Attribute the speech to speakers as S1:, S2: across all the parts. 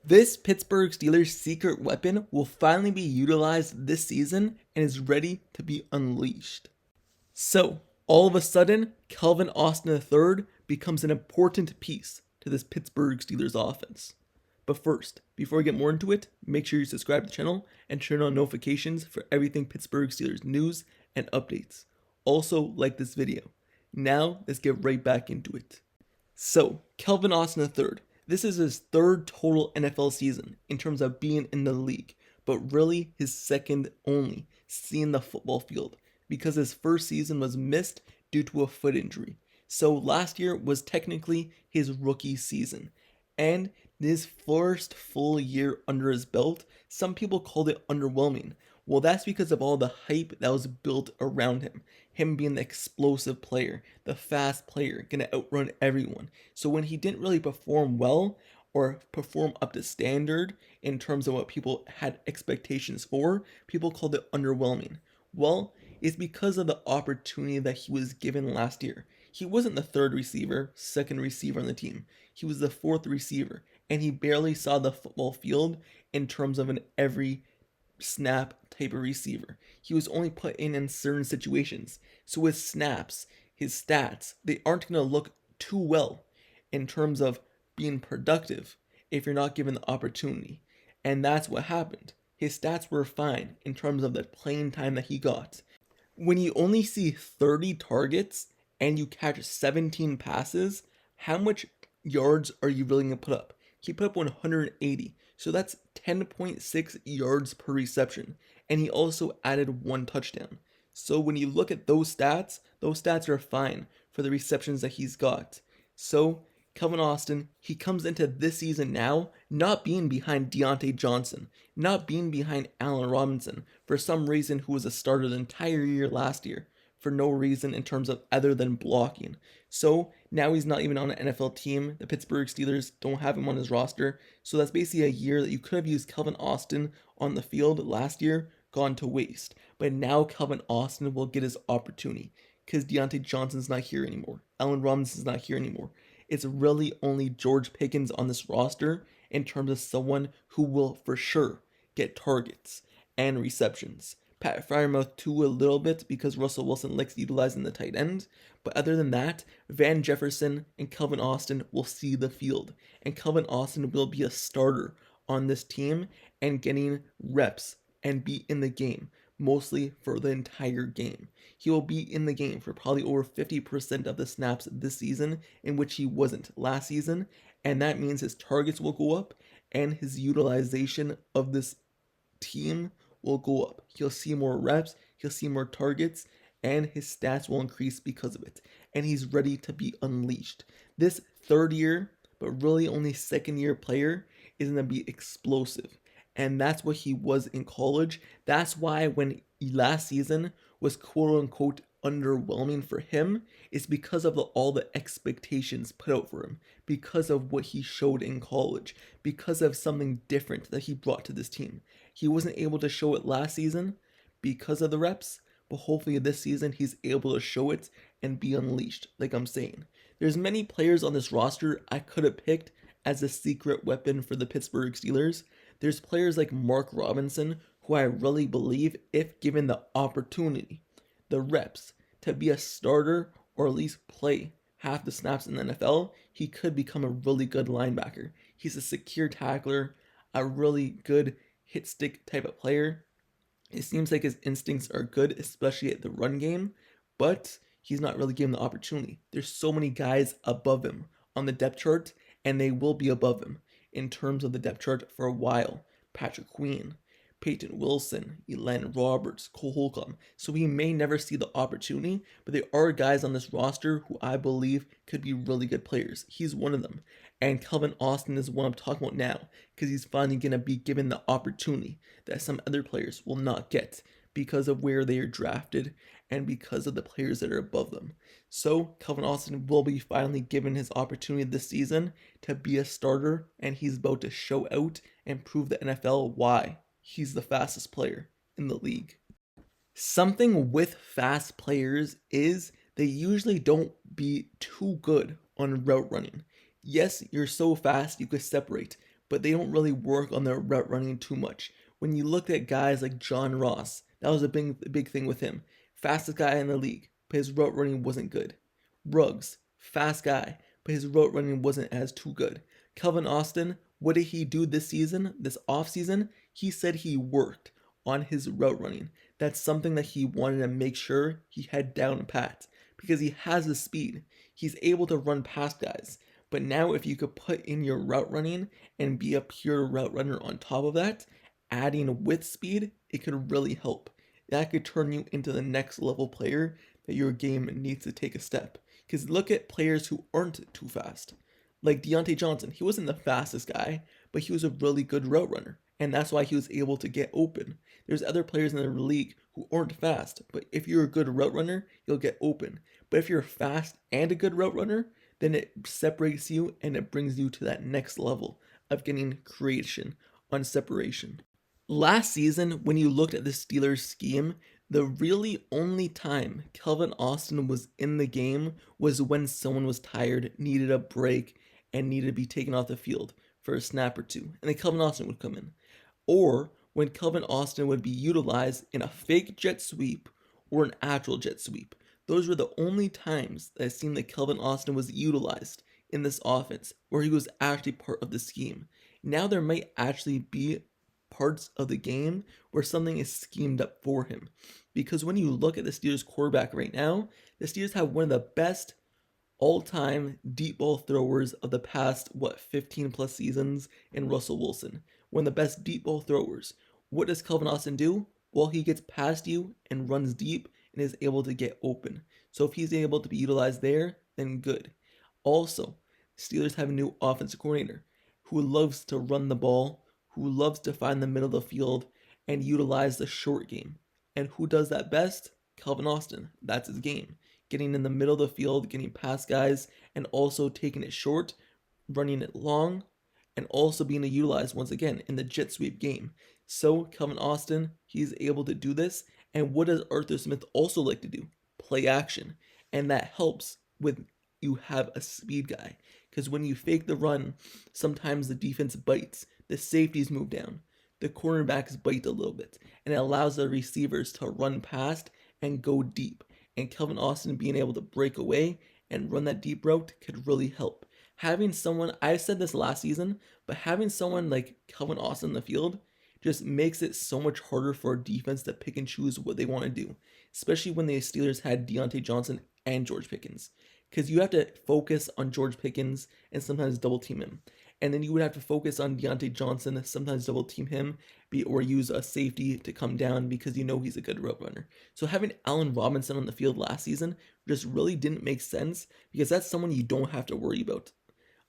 S1: This Pittsburgh Steelers secret weapon will finally be utilized this season and is ready to be unleashed. So, all of a sudden, Calvin Austin III becomes an important piece to this Pittsburgh Steelers offense. But first, before we get more into it, make sure you subscribe to the channel and turn on notifications for everything Pittsburgh Steelers news and updates. Also, like this video. Now, let's get right back into it. So, Calvin Austin III. This is his third total NFL season in terms of being in the league, but really his second only seeing the football field because his first season was missed due to a foot injury. So last year was technically his rookie season. And his first full year under his belt, some people called it underwhelming. Well, that's because of all the hype that was built around him. Him being the explosive player, the fast player, gonna outrun everyone. So when he didn't really perform well or perform up to standard in terms of what people had expectations for, people called it underwhelming. Well, it's because of the opportunity that he was given last year. He wasn't the third receiver, second receiver on the team. He was the fourth receiver, and he barely saw the football field in terms of an every snap type of receiver. He was only put in certain situations. So his snaps, his stats, they aren't going to look too well in terms of being productive if you're not given the opportunity. And that's what happened. His stats were fine in terms of the playing time that he got. When you only see 30 targets and you catch 17 passes, how much yards are you really going to put up? He put up 180, so that's 10.6 yards per reception, and he also added one touchdown. So when you look at those stats are fine for the receptions that he's got. So Calvin Austin, he comes into this season now not being behind Deontay Johnson, not being behind Allen Robinson, for some reason who was a starter the entire year last year, for no reason in terms of other than blocking. So now he's not even on an NFL team. The Pittsburgh Steelers don't have him on his roster. So that's basically a year that you could have used Calvin Austin on the field last year, gone to waste. But now Calvin Austin will get his opportunity because Deontay Johnson's not here anymore. Allen Robinson's not here anymore. It's really only George Pickens on this roster in terms of someone who will for sure get targets and receptions. Pat Freiermuth too a little bit because Russell Wilson likes utilizing the tight end. But other than that, Van Jefferson and Calvin Austin will see the field. And Calvin Austin will be a starter on this team and getting reps and be in the game, mostly for the entire game. He will be in the game for probably over 50% of the snaps this season, in which he wasn't last season. And that means his targets will go up and his utilization of this team will go up. He'll see more reps, he'll see more targets, and his stats will increase because of it. And he's ready to be unleashed. This third year, but really only second year player is going to be explosive. And that's what he was in college. That's why when last season was quote unquote underwhelming for him, it's because of all the expectations put out for him, because of what he showed in college, because of something different that he brought to this team. He wasn't able to show it last season because of the reps, but hopefully this season he's able to show it and be unleashed, like I'm saying. There's many players on this roster I could have picked as a secret weapon for the Pittsburgh Steelers. There's players like Mark Robinson, who I really believe, if given the opportunity, the reps, to be a starter or at least play half the snaps in the NFL, he could become a really good linebacker. He's a secure tackler, a really good hit stick type of player. It seems like his instincts are good, especially at the run game, but he's not really given the opportunity. There's so many guys above him on the depth chart, and they will be above him in terms of the depth chart for a while. Patrick Queen, Peyton Wilson, Elan Roberts, Cole Holcomb. So he may never see the opportunity, but there are guys on this roster who I believe could be really good players. He's one of them. And Calvin Austin is what I'm talking about now, because he's finally going to be given the opportunity that some other players will not get because of where they are drafted and because of the players that are above them. So Calvin Austin will be finally given his opportunity this season to be a starter, and he's about to show out and prove the NFL why he's the fastest player in the league. Something with fast players is they usually don't be too good on route running. Yes, you're so fast you could separate, but they don't really work on their route running too much. When you looked at guys like John Ross, that was a big thing with him. Fastest guy in the league, but his route running wasn't good. Ruggs, fast guy, but his route running wasn't as too good. Calvin Austin, what did he do this season, this offseason? He said he worked on his route running. That's something that he wanted to make sure he had down pat because he has the speed. He's able to run past guys. But now if you could put in your route running and be a pure route runner on top of that, adding with speed, it could really help. That could turn you into the next level player that your game needs to take a step. Because look at players who aren't too fast. Like Deontay Johnson, he wasn't the fastest guy, but he was a really good route runner. And that's why he was able to get open. There's other players in the league who aren't fast, but if you're a good route runner, you'll get open. But if you're fast and a good route runner, then it separates you and it brings you to that next level of getting creation on separation. Last season, when you looked at the Steelers scheme, the really only time Calvin Austin was in the game was when someone was tired, needed a break, and needed to be taken off the field for a snap or two. And then Calvin Austin would come in. Or when Calvin Austin would be utilized in a fake jet sweep or an actual jet sweep. Those were the only times that it seemed that Calvin Austin was utilized in this offense, where he was actually part of the scheme. Now there might actually be parts of the game where something is schemed up for him. Because when you look at the Steelers quarterback right now, the Steelers have one of the best all-time deep ball throwers of the past, 15 plus seasons in Russell Wilson. One of the best deep ball throwers. What does Calvin Austin do? Well, he gets past you and runs deep and is able to get open. So if he's able to be utilized there, then good. Also, Steelers have a new offensive coordinator who loves to run the ball, who loves to find the middle of the field and utilize the short game. And who does that best? Calvin Austin. That's his game. Getting in the middle of the field, getting past guys, and also taking it short, running it long, and also being utilized once again in the jet sweep game. So Calvin Austin, he's able to do this. And what does Arthur Smith also like to do? Play action. And that helps with you have a speed guy. Because when you fake the run, sometimes the defense bites. The safeties move down. The cornerbacks bite a little bit. And it allows the receivers to run past and go deep. And Calvin Austin being able to break away and run that deep route could really help. Having someone, I said this last season, but having someone like Calvin Austin in the field just makes it so much harder for a defense to pick and choose what they want to do, especially when the Steelers had Deontay Johnson and George Pickens, because you have to focus on George Pickens and sometimes double team him, and then you would have to focus on Deontay Johnson, sometimes double team him, or use a safety to come down because you know he's a good route runner. So having Allen Robinson on the field last season just really didn't make sense because that's someone you don't have to worry about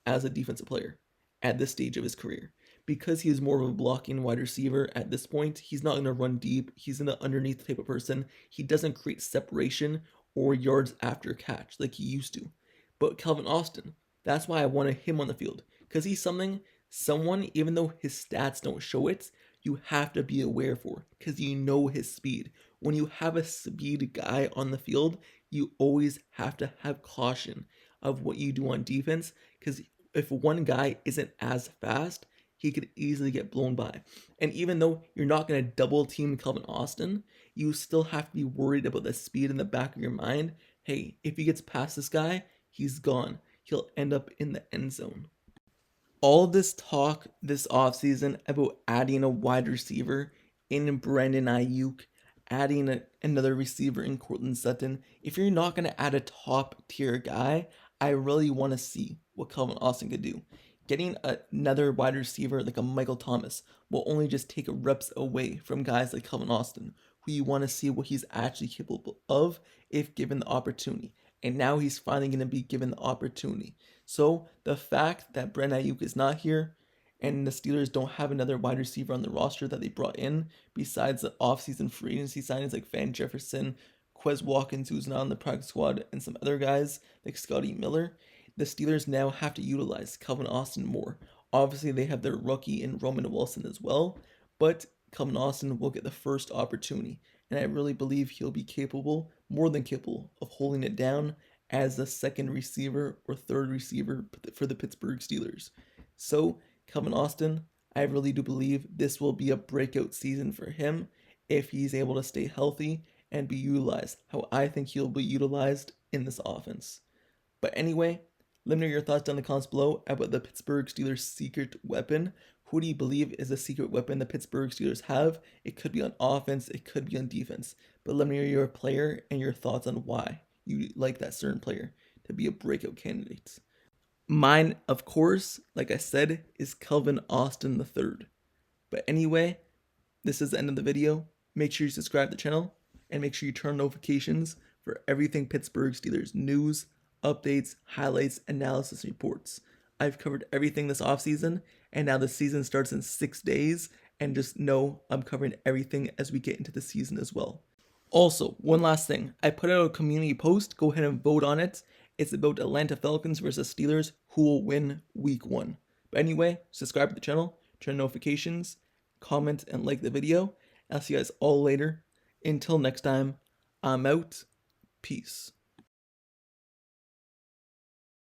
S1: as a defensive player at this stage of his career. Because he is more of a blocking wide receiver at this point, he's not going to run deep. He's an underneath type of person. He doesn't create separation or yards after catch like he used to. But Calvin Austin, that's why I wanted him on the field. Because he's someone, even though his stats don't show it, you have to be aware for. Because you know his speed. When you have a speed guy on the field, you always have to have caution of what you do on defense. Because if one guy isn't as fast, he could easily get blown by. And even though you're not going to double team Calvin Austin, you still have to be worried about the speed in the back of your mind. Hey, if he gets past this guy, he's gone. He'll end up in the end zone. All this talk this offseason about adding a wide receiver in Brandon Aiyuk, adding another receiver in Courtland Sutton. If you're not going to add a top tier guy, I really want to see what Calvin Austin could do. Getting another wide receiver like a Michael Thomas will only just take reps away from guys like Calvin Austin, who you want to see what he's actually capable of if given the opportunity. And now he's finally going to be given the opportunity. So the fact that Brandon Aiyuk is not here and the Steelers don't have another wide receiver on the roster that they brought in besides the offseason free agency signings like Van Jefferson, Quez Watkins, who's not on the practice squad, and some other guys like Scotty Miller, the Steelers now have to utilize Calvin Austin more. Obviously, they have their rookie in Roman Wilson as well, but Calvin Austin will get the first opportunity, and I really believe he'll be capable, more than capable, of holding it down as the second receiver or third receiver for the Pittsburgh Steelers. So Calvin Austin, I really do believe this will be a breakout season for him if he's able to stay healthy and be utilized how I think he'll be utilized in this offense. But anyway, let me know your thoughts down in the comments below about the Pittsburgh Steelers secret weapon. Who do you believe is the secret weapon the Pittsburgh Steelers have? It could be on offense, it could be on defense. But let me know your player and your thoughts on why you like that certain player to be a breakout candidate. Mine, of course, like I said, is Calvin Austin III. But anyway, this is the end of the video. Make sure you subscribe to the channel and make sure you turn on notifications for everything Pittsburgh Steelers news, updates, highlights, analysis, reports. I've covered everything this offseason, and now the season starts in 6 days, and just know I'm covering everything as we get into the season as well. Also, one last thing. I put out a community post. Go ahead and vote on it. It's about Atlanta Falcons versus Steelers, who will win week 1. But anyway, subscribe to the channel, turn notifications, comment, and like the video. I'll see you guys all later. Until next time, I'm out. Peace.